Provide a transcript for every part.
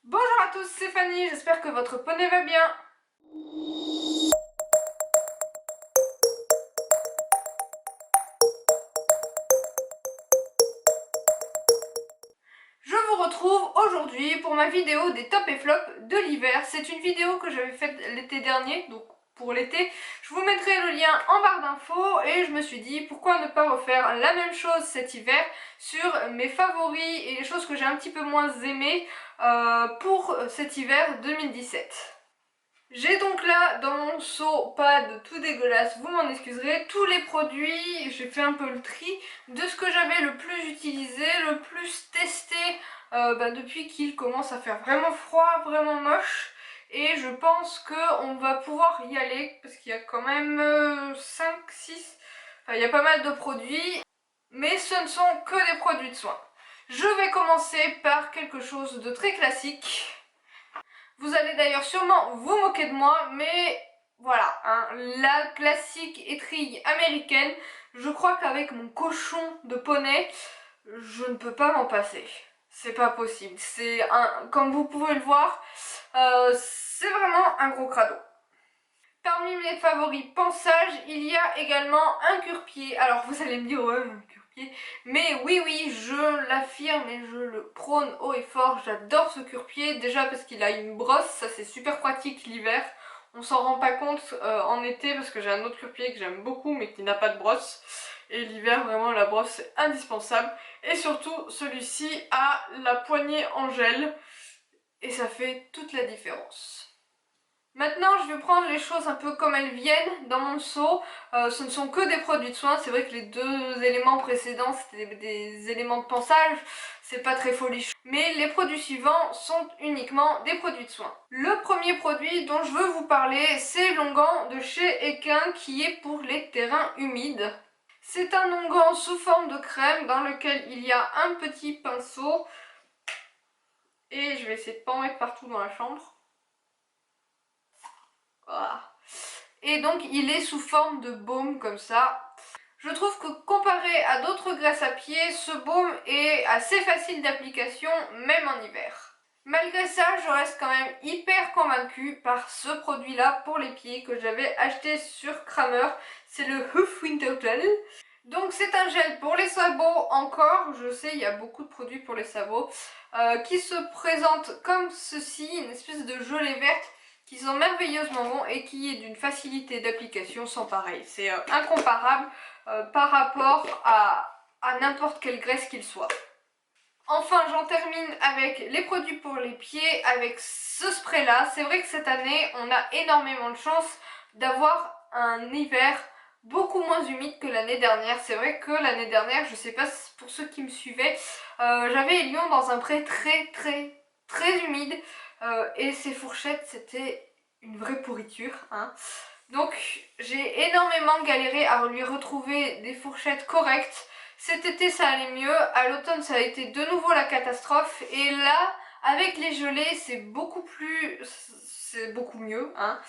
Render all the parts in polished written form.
Bonjour à tous, c'est Fanny, j'espère que votre poney va bien. Je vous retrouve aujourd'hui pour ma vidéo des tops et flops de l'hiver. C'est une vidéo que j'avais faite l'été dernier, donc pour l'été. Je vous mettrai le lien en barre d'infos et je me suis dit pourquoi ne pas refaire la même chose cet hiver sur mes favoris et les choses que j'ai un petit peu moins aimées pour cet hiver 2017. J'ai donc là dans mon seau, pas de tout dégueulasse, vous m'en excuserez, tous les produits, j'ai fait un peu le tri de ce que j'avais le plus utilisé, le plus testé depuis qu'il commence à faire vraiment froid, vraiment moche. Et je pense qu'on va pouvoir y aller parce qu'il y a quand même 5, 6, enfin il y a pas mal de produits, mais ce ne sont que des produits de soins. Je vais commencer par quelque chose de très classique. Vous allez d'ailleurs sûrement vous moquer de moi, mais voilà, hein, la classique étrille américaine, je crois qu'avec mon cochon de poney, je ne peux pas m'en passer. C'est pas possible. C'est un, comme vous pouvez le voir, c'est vraiment un gros crado. Parmi mes favoris ponçage, il y a également un cure-pied. Alors vous allez me dire, ouais, un cure-pied. Mais oui, oui, je l'affirme et je le prône haut et fort. J'adore ce cure-pied. Déjà parce qu'il a une brosse, ça c'est super pratique l'hiver. On s'en rend pas compte en été parce que j'ai un autre cure-pied que j'aime beaucoup mais qui n'a pas de brosse. Et l'hiver, vraiment, la brosse est indispensable. Et surtout, celui-ci a la poignée en gel. Et ça fait toute la différence. Maintenant, je vais prendre les choses un peu comme elles viennent dans mon seau. Ce ne sont que des produits de soins. C'est vrai que les deux éléments précédents, c'était des éléments de ponçage. C'est pas très folichon. Mais les produits suivants sont uniquement des produits de soins. Le premier produit dont je veux vous parler, c'est l'onguent de chez Equin qui est pour les terrains humides. C'est un onguent sous forme de crème dans lequel il y a un petit pinceau. Et je vais essayer de pas en mettre partout dans la chambre. Voilà. Et donc il est sous forme de baume comme ça. Je trouve que comparé à d'autres graisses à pied, ce baume est assez facile d'application même en hiver. Malgré ça, je reste quand même hyper convaincue par ce produit là pour les pieds que j'avais acheté sur Kramer. C'est le Hoof Winter Gel. Donc c'est un gel pour les sabots encore, je sais il y a beaucoup de produits pour les sabots, qui se présente comme ceci, une espèce de gelée verte qui sont merveilleusement bons et qui est d'une facilité d'application sans pareil. C'est incomparable par rapport à n'importe quelle graisse qu'il soit. Enfin, j'en termine avec les produits pour les pieds, avec ce spray là. C'est vrai que cette année, on a énormément de chance d'avoir un hiver beaucoup moins humide que l'année dernière. C'est vrai que l'année dernière, je sais pas pour ceux qui me suivaient, j'avais Lyon dans un pré très humide et ces fourchettes c'était une vraie pourriture, hein. Donc j'ai énormément galéré à lui retrouver des fourchettes correctes. Cet été ça allait mieux, à l'automne ça a été de nouveau la catastrophe et là avec les gelées c'est beaucoup mieux, hein.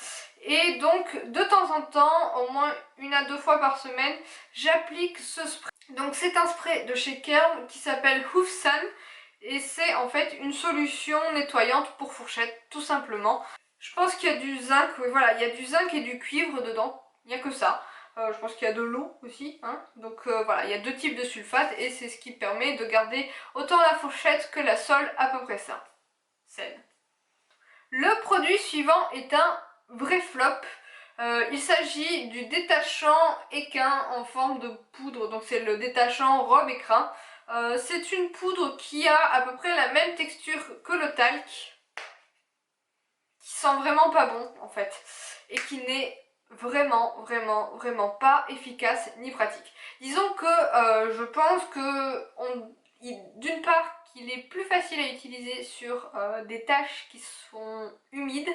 Et donc de temps en temps, au moins 1 à 2 fois par semaine, j'applique ce spray. Donc c'est un spray de chez Kern qui s'appelle Hoof Sun et c'est en fait une solution nettoyante pour fourchette tout simplement. Je pense qu'il y a du zinc, oui voilà, il y a du zinc et du cuivre dedans, il n'y a que ça. Je pense qu'il y a de l'eau aussi, hein. Donc voilà, il y a 2 types de sulfate et c'est ce qui permet de garder autant la fourchette que la sole à peu près saine. Le produit suivant est un vrai flop. Il s'agit du détachant équin en forme de poudre, donc c'est le détachant robe écrin. C'est une poudre qui a à peu près la même texture que le talc, qui sent vraiment pas bon en fait, et qui n'est vraiment pas efficace ni pratique. Disons que je pense que d'une part qu'il est plus facile à utiliser sur des tâches qui sont humides,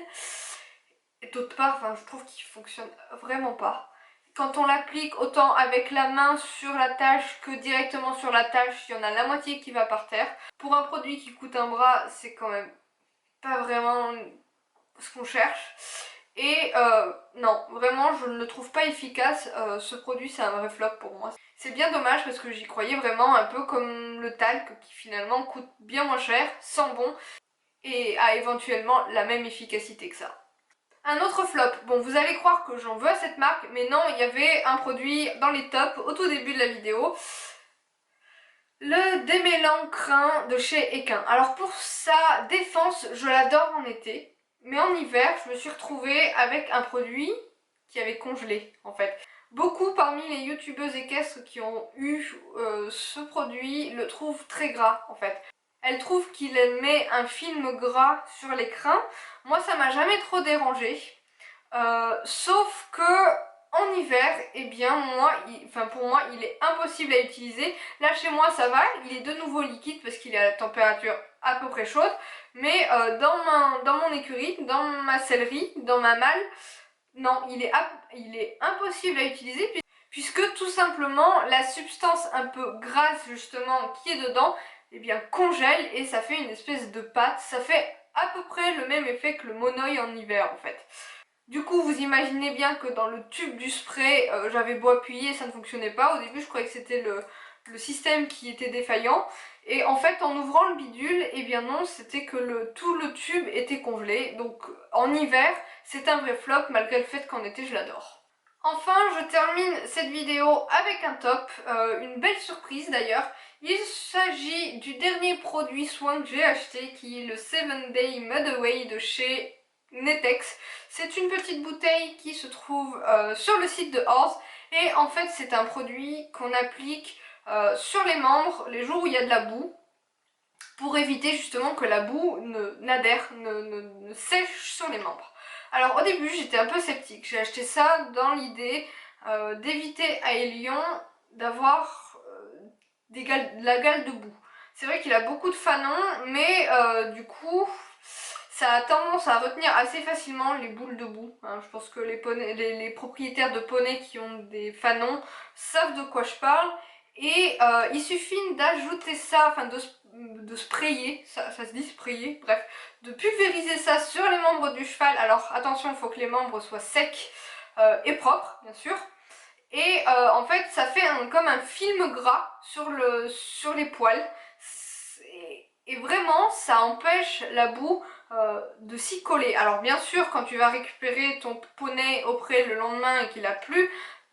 et d'autre part, enfin, je trouve qu'il fonctionne vraiment pas. Quand on l'applique autant avec la main sur la tâche que directement sur la tâche, il y en a la moitié qui va par terre. Pour un produit qui coûte un bras, c'est quand même pas vraiment ce qu'on cherche. Et non, vraiment je ne le trouve pas efficace, ce produit c'est un vrai flop pour moi. C'est bien dommage parce que j'y croyais vraiment un peu comme le talc qui finalement coûte bien moins cher, sent bon. et a éventuellement la même efficacité que ça. Un autre flop, bon vous allez croire que j'en veux à cette marque, mais non, il y avait un produit dans les tops au tout début de la vidéo. Le démêlant crin de chez Equin. Alors pour sa défense, je l'adore en été, mais en hiver, je me suis retrouvée avec un produit qui avait congelé en fait. Beaucoup parmi les youtubeuses équestres qui ont eu ce produit le trouvent très gras en fait. Elles trouvent qu'il met un film gras sur les crins. Moi ça m'a jamais trop dérangé. Sauf que en hiver, eh bien pour moi il est impossible à utiliser. Là chez moi ça va, il est de nouveau liquide parce qu'il est à la température à peu près chaude. Mais dans mon écurie, dans ma sellerie, dans ma malle, non, il est impossible à utiliser puisque tout simplement la substance un peu grasse justement qui est dedans, eh bien congèle et ça fait une espèce de pâte. Ça fait à peu près le même effet que le monoeil en hiver en fait. Du coup, vous imaginez bien que dans le tube du spray, j'avais beau appuyer et ça ne fonctionnait pas. Au début, je croyais que c'était le système qui était défaillant. Et en fait, en ouvrant le bidule, eh bien non, c'était que tout le tube était congelé. Donc en hiver, c'est un vrai flop, malgré le fait qu'en été, je l'adore. Enfin, je termine cette vidéo avec un top, une belle surprise d'ailleurs. Il s'agit du dernier produit soin que j'ai acheté, qui est le 7 Day Mud Away de chez Netex. C'est une petite bouteille qui se trouve sur le site de Horse et en fait c'est un produit qu'on applique sur les membres les jours où il y a de la boue pour éviter justement que la boue ne sèche sur les membres. Alors au début j'étais un peu sceptique, j'ai acheté ça dans l'idée d'éviter à Elion d'avoir de la gale de boue. C'est vrai qu'il a beaucoup de fanons mais du coup ça a tendance à retenir assez facilement les boules de boue. Hein. Je pense que les propriétaires de poneys qui ont des fanons savent de quoi je parle. Et il suffit d'ajouter ça, enfin de sprayer, ça se dit sprayer, bref, de pulvériser ça sur les membres du cheval. Alors attention, il faut que les membres soient secs et propres, bien sûr. Et en fait, ça fait comme un film gras sur les poils. Et vraiment, ça empêche la boue de s'y coller. Alors bien sûr, quand tu vas récupérer ton poney auprès le lendemain et qu'il a plu,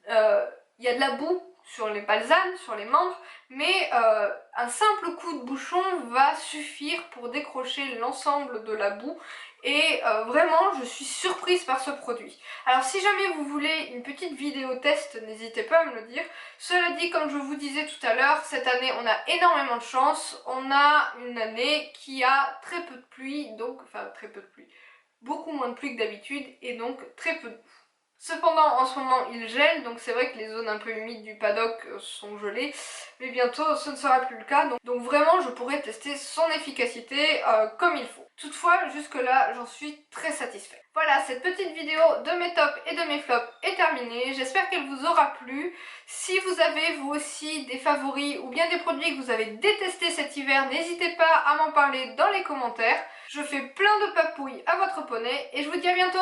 il y a de la boue sur les balsanes, sur les membres, mais un simple coup de bouchon va suffire pour décrocher l'ensemble de la boue. Et vraiment, je suis surprise par ce produit. Alors si jamais vous voulez une petite vidéo test, n'hésitez pas à me le dire. Cela dit, comme je vous disais tout à l'heure, cette année on a énormément de chance. On a une année qui a très peu de pluie, donc, enfin très peu de pluie, beaucoup moins de pluie que d'habitude et donc très peu de boue. Cependant, en ce moment, il gèle, donc c'est vrai que les zones un peu humides du paddock sont gelées, mais bientôt ce ne sera plus le cas, donc vraiment je pourrai tester son efficacité comme il faut. Toutefois, jusque là, j'en suis très satisfaite. Voilà, cette petite vidéo de mes tops et de mes flops est terminée, j'espère qu'elle vous aura plu. Si vous avez vous aussi des favoris ou bien des produits que vous avez détestés cet hiver, n'hésitez pas à m'en parler dans les commentaires. Je fais plein de papouilles à votre poney et je vous dis à bientôt.